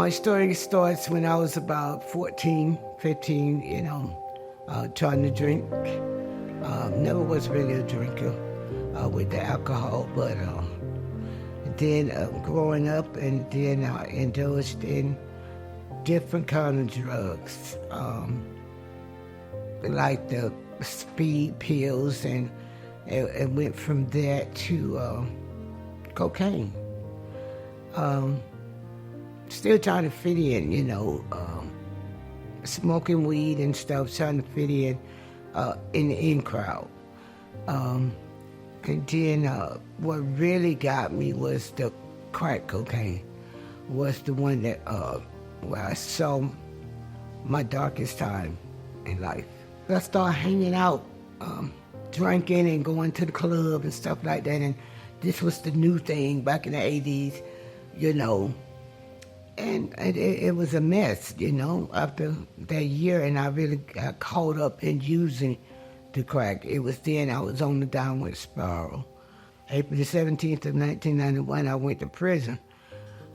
My story starts when I was about 14, 15, trying to drink. Never was really a drinker with the alcohol, but then growing up, and then I indulged in different kind of drugs, like the speed pills, and it went from that to cocaine. Still trying to fit in, smoking weed and stuff, trying to fit in the in crowd. And then what really got me was the crack cocaine, was the one that where I saw my darkest time in life. I started hanging out, drinking and going to the club and stuff like that, and this was the new thing back in the 80s, and it was a mess, after that year, and I really got caught up in using the crack. It was then I was on the downward spiral. April the 17th of 1991, I went to prison.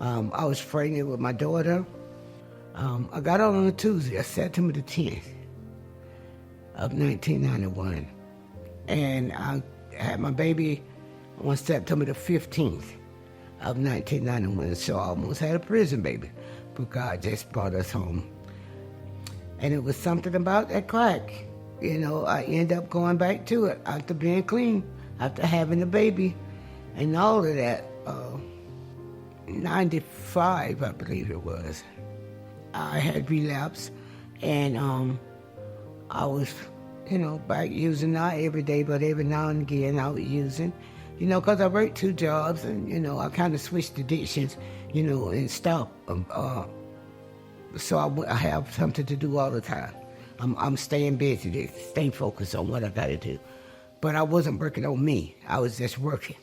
I was pregnant with my daughter. I got out on a Tuesday, September the 10th of 1991. And I had my baby on September the 15th of 1991. So I almost had a prison baby, but God just brought us home. And it was something about that crack. I ended up going back to it after being clean, after having a baby and all of that. 95, I believe it was. I had relapsed, and I was, back using, not every day, but every now and again I was using, because I worked 2 jobs, and, I kind of switched addictions, and stopped. So I have something to do all the time. I'm staying busy, staying focused on what I got to do. But I wasn't working on me. I was just working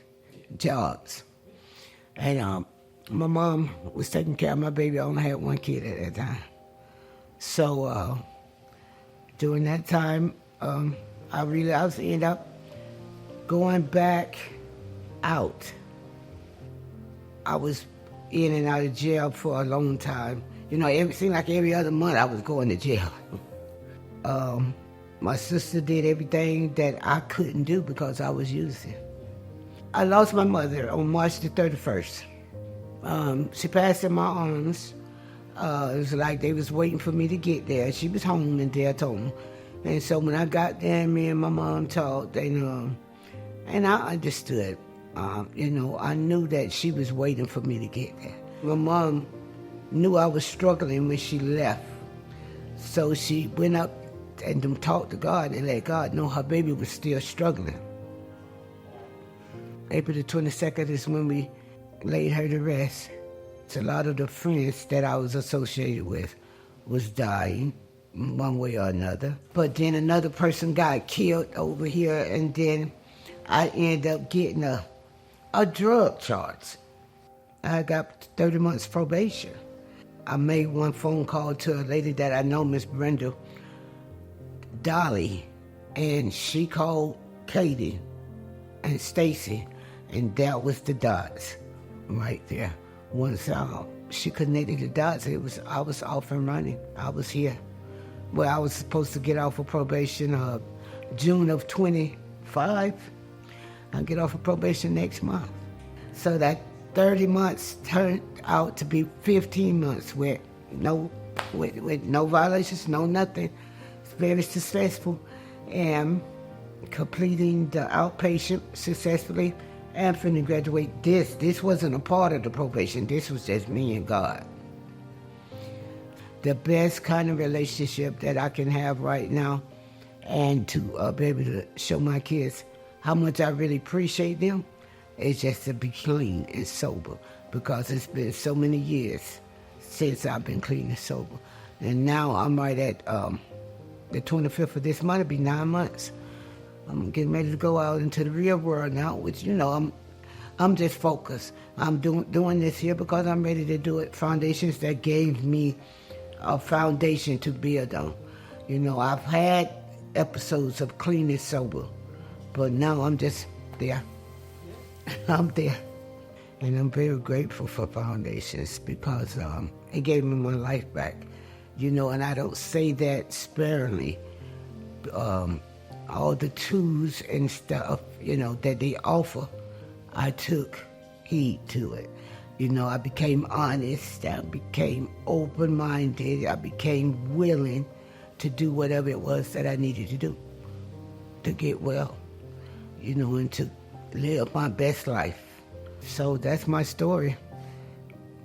jobs. And my mom was taking care of my baby. I only had 1 kid at that time. So during that time, I realized I ended up going back out. I was in and out of jail for a long time. It seemed like every other month I was going to jail. My sister did everything that I couldn't do because I was using. I lost my mother on March the 31st. She passed in my arms. It was like they was waiting for me to get there. She was home and there home. And so when I got there, me and my mom talked, and I understood. I knew that she was waiting for me to get there. My mom knew I was struggling when she left. So she went up and talked to God and let God know her baby was still struggling. April the 22nd is when we laid her to rest. So a lot of the friends that I was associated with was dying one way or another. But then another person got killed over here, and then I ended up getting a drug charge. I got 30 months probation. I made one phone call to a lady that I know, Miss Brenda Dolly, and she called Katie and Stacy, and that was the dots right there. Once she connected the dots, I was off and running. I was here. Well, I was supposed to get off of probation June of 25. I get off of probation next month. So that 30 months turned out to be 15 months with no violations, no nothing. It's very successful, and completing the outpatient successfully and finna graduate. This wasn't a part of the probation. This was just me and God. The best kind of relationship that I can have right now, and to be able to show my kids how much I really appreciate them, is just to be clean and sober, because it's been so many years since I've been clean and sober. And now I'm right at the 25th of this month, it'll be 9 months. I'm getting ready to go out into the real world now, which, I'm just focused. I'm doing this here because I'm ready to do it. Foundations that gave me a foundation to build on. I've had episodes of clean and sober, but now I'm just there. I'm there. And I'm very grateful for foundations because it gave me my life back. And I don't say that sparingly. All the tools and stuff, that they offer, I took heed to it. I became honest, I became open-minded, I became willing to do whatever it was that I needed to do to get well, and to live my best life. So that's my story,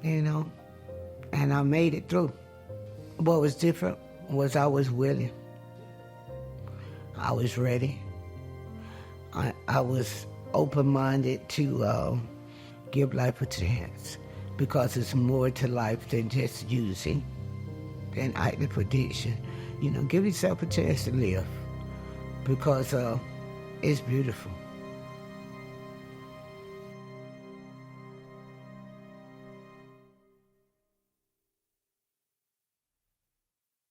and I made it through. What was different was I was willing. I was ready. I was open-minded to give life a chance because it's more to life than just using, than active addiction. Give yourself a chance to live because it's beautiful.